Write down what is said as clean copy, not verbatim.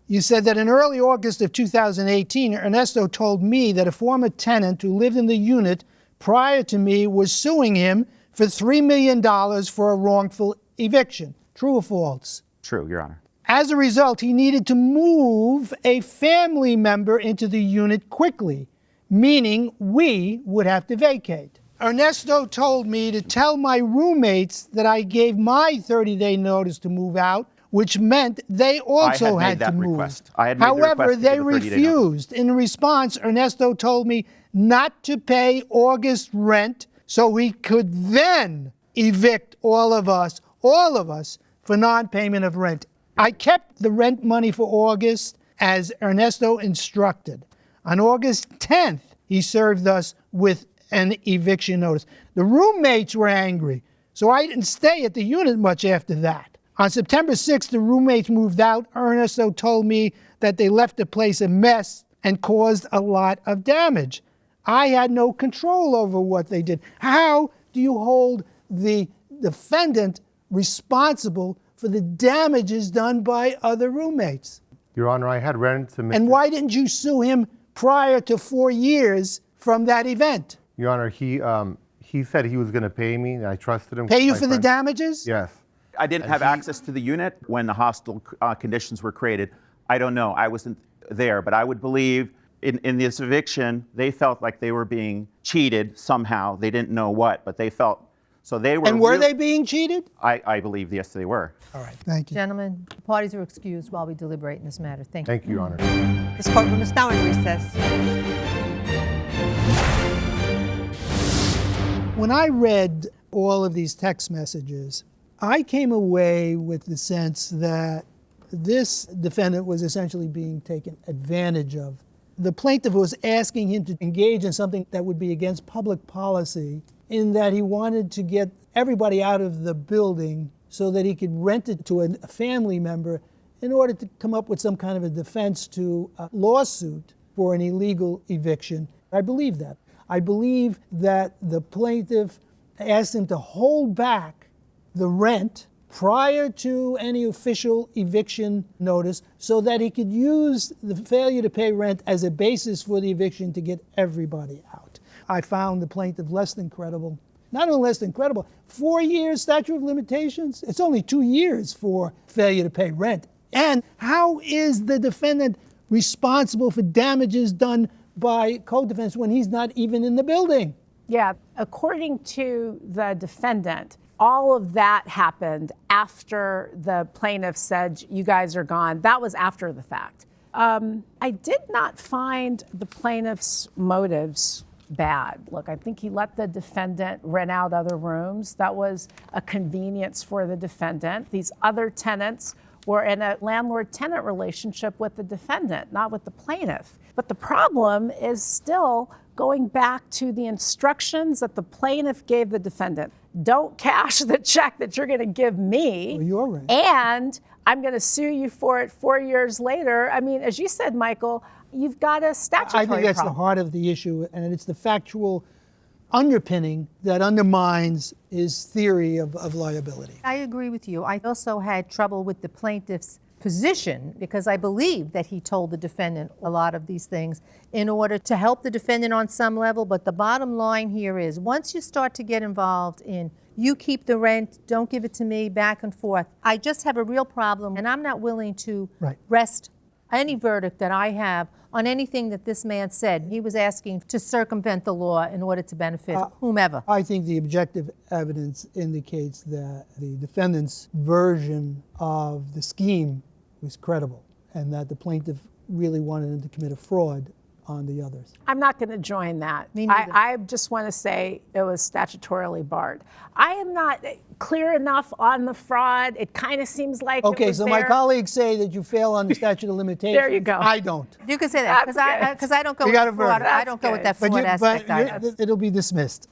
You said that in early August of 2018, Ernesto told me that a former tenant who lived in the unit prior to me was suing him for $3 million for a wrongful eviction. True or false? True, Your Honor. As a result, he needed to move a family member into the unit quickly, meaning we would have to vacate. Ernesto told me to tell my roommates that I gave my 30-day notice to move out, which meant they also had to move. However, they refused. In response, Ernesto told me not to pay August rent so he could then evict all of us for non-payment of rent. I kept the rent money for August as Ernesto instructed. On August 10th, he served us with an eviction notice. The roommates were angry, so I didn't stay at the unit much after that. On September 6th, the roommates moved out. Ernesto told me that they left the place a mess and caused a lot of damage. I had no control over what they did. How do you hold the defendant responsible for the damages done by other roommates? Your Honor, I had rent to Mr. And why didn't you sue him prior to 4 years from that event? Your Honor, he said he was going to pay me, and I trusted him. Pay you for the damages? Yes. I didn't have access to the unit when the hostile conditions were created. I don't know. I wasn't there, but I would believe in this eviction, they felt like they were being cheated somehow. They didn't know what, but they felt, so they were. And were they being cheated? I believe, yes, they were. All right, thank you. Gentlemen, the parties are excused while we deliberate in this matter. Thank you. Thank you, Your Honor. This courtroom is now in recess. When I read all of these text messages, I came away with the sense that this defendant was essentially being taken advantage of. The plaintiff was asking him to engage in something that would be against public policy, in that he wanted to get everybody out of the building so that he could rent it to a family member in order to come up with some kind of a defense to a lawsuit for an illegal eviction. I believe that. I believe that the plaintiff asked him to hold back the rent prior to any official eviction notice so that he could use the failure to pay rent as a basis for the eviction to get everybody out. I found the plaintiff less than credible. Not only less than credible, 4 years statute of limitations. It's only 2 years for failure to pay rent. And how is the defendant responsible for damages done by co-defendants when he's not even in the building? Yeah, according to the defendant, all of that happened after the plaintiff said, you guys are gone. That was after the fact. I did not find the plaintiff's motives bad. Look, I think he let the defendant rent out other rooms. That was a convenience for the defendant. These other tenants were in a landlord-tenant relationship with the defendant, not with the plaintiff. But the problem is still going back to the instructions that the plaintiff gave the defendant. Don't cash the check that you're going to give me. Well, you're right. And I'm going to sue you for it 4 years later. I mean, as you said, Michael, you've got a statutory I think that's problem. the heart of the issue, and it's the factual underpinning that undermines his theory of liability. I agree with you. I also had trouble with the plaintiff's position because I believe that he told the defendant a lot of these things in order to help the defendant on some level. But the bottom line here is once you start to get involved in you keep the rent, don't give it to me, back and forth, I just have a real problem, and I'm not willing to rest any verdict that I have on anything that this man said. He was asking to circumvent the law in order to benefit whomever. I think the objective evidence indicates that the defendant's version of the scheme was credible and that the plaintiff really wanted him to commit a fraud on the others. I'm not going to join that. Me neither. I just want to say it was statutorily barred. I am not clear enough on the fraud. It kind of seems like it was my there. colleagues say that you fail on the statute of limitations. There you go. I don't. You can say that because I don't go with got a fraud. verdict. I don't go with that fraud aspect either. It'll be dismissed.